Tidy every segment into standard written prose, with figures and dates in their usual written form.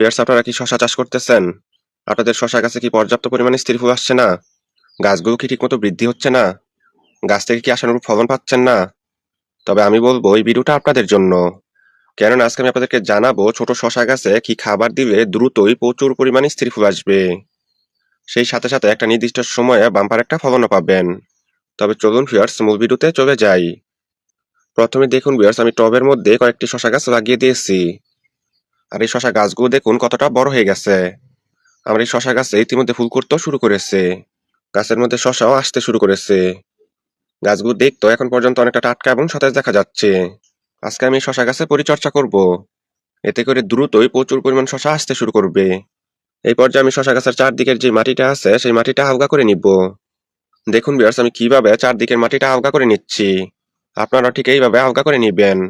Viewers, আপনারা কি শশা চাষ করতেছেন? আপনাদের শশা গাছে কি পর্যাপ্ত পরিমাণে স্থির ফুল আসছে না? গাছগুলো কি ঠিকমতো বৃদ্ধি হচ্ছে না? গাছ থেকে কি আশানুরূপ ফলন পাচ্ছেন না? তবে আমি বলবো এই ভিডিওটা আপনাদের জন্য। কেননা আজকে আমি আপনাদেরকে জানাবো ছোট শশা গাছে কি খাবার দিলে দ্রুতই প্রচুর পরিমাণে স্থির ফুল আসবে। সেই সাথে সাথে একটা নির্দিষ্ট সময়ে বাম্পার একটা ফলনও পাবেন। তবে চলুন ভিউয়ার্স, মূল ভিডিওতে চলে যাই। প্রথমে দেখুন ভিউয়ার্স, আমি টবের মধ্যে কয়েকটি শশা গাছ লাগিয়ে দিয়েছি। আর এই শশা গাছগুলো দেখুন কতটা বড় হয়ে গেছে। আমার এই শশা গাছে ইতিমধ্যে ফুল করতেও শুরু করেছে। গাছের মধ্যে শশাও আসতে শুরু করেছে। গাছগুলো দেখতো এখন পর্যন্ত অনেকটা টাটকা এবং সতেজ দেখা যাচ্ছে। আজকে আমি এই শশা গাছে পরিচর্যা করব। এতে করে দ্রুতই প্রচুর পরিমাণ শশা আসতে শুরু করবে। এই পর্যায়ে আমি শশা গাছের চারদিকের যে মাটিটা আছে সেই মাটিটা আলগা করে নিব। দেখুন ভিউয়ার্স, আমি কিভাবে চারদিকের মাটিটা আলগা করে নিচ্ছি। আপনারা ঠিক এইভাবে আলগা করে নিবেন।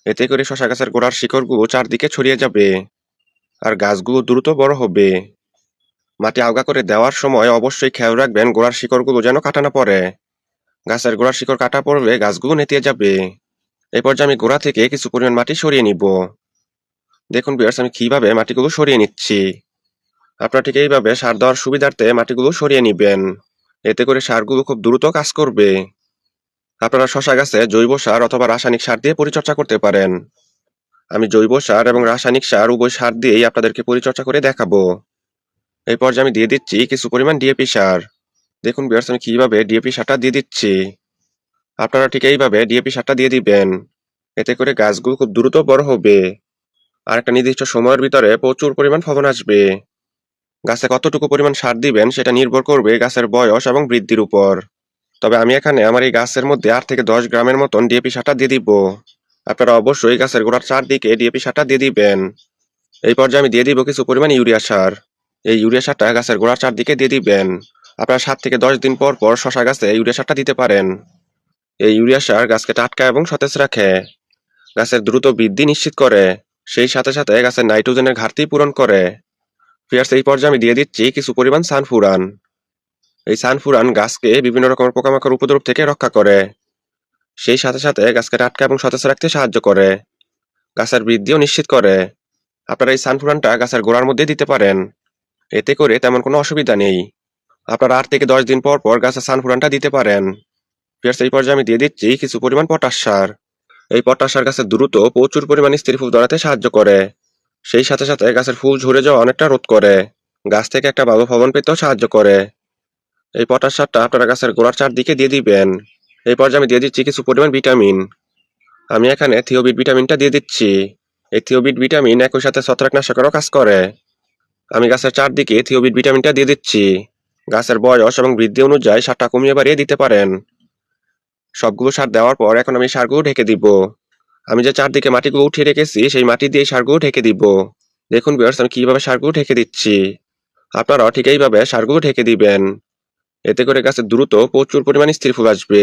এতে করে শশা গাছের গোড়ার শিকড়গুলো চারদিকে ছড়িয়ে যাবে। আর গাছগুলো দ্রুত বড় হবে। মাটি আলগা করে দেওয়ার সময় অবশ্যই খেয়াল রাখবেন গোড়ার শিকড়গুলো যেন কাটা না পড়ে। গাছের গোড়ার শিকড় কাটা পড়লে গাছগুলো নেতিয়ে যাবে। এই পর্যায়ে আমি গোড়া থেকে কিছু পরিমাণ মাটি সরিয়ে নিব। দেখুন ভিউয়ার্স, আমি কিভাবে মাটিগুলো সরিয়ে নিচ্ছি। আপনারা ঠিক এইভাবে সার দেওয়ার সুবিধার্থে মাটিগুলো সরিয়ে নিবেন। এতে করে সারগুলো খুব দ্রুত কাজ করবে। আপনারা শশা গাছে জৈব সার অথবা রাসায়নিক সার দিয়ে পরিচর্যা করতে পারেন। আমি জৈব সার এবং রাসায়নিক সার উভয় সার দিয়েই আপনাদেরকে পরিচর্যা করে দেখাবো। এই পর্যায়ে আমি দিয়ে দিচ্ছি কিছু পরিমাণ ডিএপি সার। দেখুন ভিউয়ার্স, আমি কিভাবে ডিএপি সারটা দিয়ে দিচ্ছি। আপনারা ঠিক এইভাবে ডিএপি সারটা দিয়ে দিবেন। এতে করে গাছগুলো খুব দ্রুত বড় হবে। আর একটা নির্দিষ্ট সময়ের ভিতরে প্রচুর পরিমাণ ফলন আসবে। গাছে কতটুকু পরিমাণ সার দিবেন সেটা নির্ভর করবে গাছের বয়স এবং বৃদ্ধির উপর। তবে আমি এখানে আমার এই গাছের মধ্যে 8 থেকে 10 গ্রামের মতন ডিএপি সারটা দিয়ে দিব। আপনারা অবশ্যই গাছের গোড়ার চারদিকে ডিএপি সারটা দিয়ে দিবেন। এই পর্যায়ে আমি দিয়ে দিব কিছু পরিমাণ ইউরিয়া সার। এই ইউরিয়া সারটা গাছের গোড়ার চারদিকে দিয়ে দিবেন। আপনারা 7 থেকে 10 দিন পর পর শশা গাছে ইউরিয়া সারটা দিতে পারেন। এই ইউরিয়া সার গাছকে টাটকা এবং সতেজ রাখে। গাছের দ্রুত বৃদ্ধি নিশ্চিত করে। সেই সাথে সাথে গাছের নাইট্রোজেনের ঘাটতি পূরণ করে। ভিউয়ার্স, এই পর্যায়ে আমি দিয়ে দিচ্ছি কিছু পরিমাণ সানফুরান। এই সানফুরান গাছকে বিভিন্ন রকমের পোকামাকড় উপদ্রব থেকে রক্ষা করে। সেই সাথে সাথে গাছকে টাটকা এবং সতেজ রাখতে সাহায্য করে। গাছের বৃদ্ধিও নিশ্চিত করে। আপনারা এই সানফুরানটা গাছের গোড়ার মধ্যে দিতে পারেন। এতে করে তেমন কোনো অসুবিধা নেই। আপনারা 8 থেকে 10 দিন পর পর গাছে সানফুরানটা দিতে পারেন। ভিউয়ার্স, এই পর্যায়ে আমি দিয়ে দিচ্ছি কিছু পরিমাণ পটাশ সার। এই পটাশ সার গাছের দ্রুত প্রচুর পরিমাণে স্থির ফুল ধরাতে সাহায্য করে। সেই সাথে সাথে গাছের ফুল ঝরে যাওয়া অনেকটা রোধ করে। গাছ থেকে একটা ভালো ফলন পেতেও সাহায্য করে। এই পটাশ সারটা আপনারা গাছের গোড়ার চারদিকে দিয়ে দিবেন। এই পর্যায়ে আমি দিয়ে দিচ্ছি কিছু পরিমাণ ভিটামিন। আমি এখানে থিওবিট ভিটামিনটা দিয়ে দিচ্ছি। এই থিওবিট ভিটামিন একই সাথে ছত্রাকনাশকেরও কাজ করে। আমি গাছের চারদিকে থিওবিট ভিটামিনটা দিয়ে দিচ্ছি। গাছের বয়স এবং বৃদ্ধি অনুযায়ী সারটা কমিয়ে বাড়িয়ে দিতে পারেন। সবগুলো সার দেওয়ার পর এখন আমি সারগুলো ঢেকে দিব। আমি যে চারদিকে মাটিগুলো উঠিয়ে রেখেছি সেই মাটি দিয়ে সারগুলো ঢেকে দিব। দেখুন ভিউয়ার্স, আমি কিভাবে সারগুলো ঢেকে দিচ্ছি। আপনারাও ঠিক এইভাবে সারগুলো ঢেকে দিবেন। এতে করে গাছে দ্রুত প্রচুর পরিমাণে স্থির ফুল আসবে।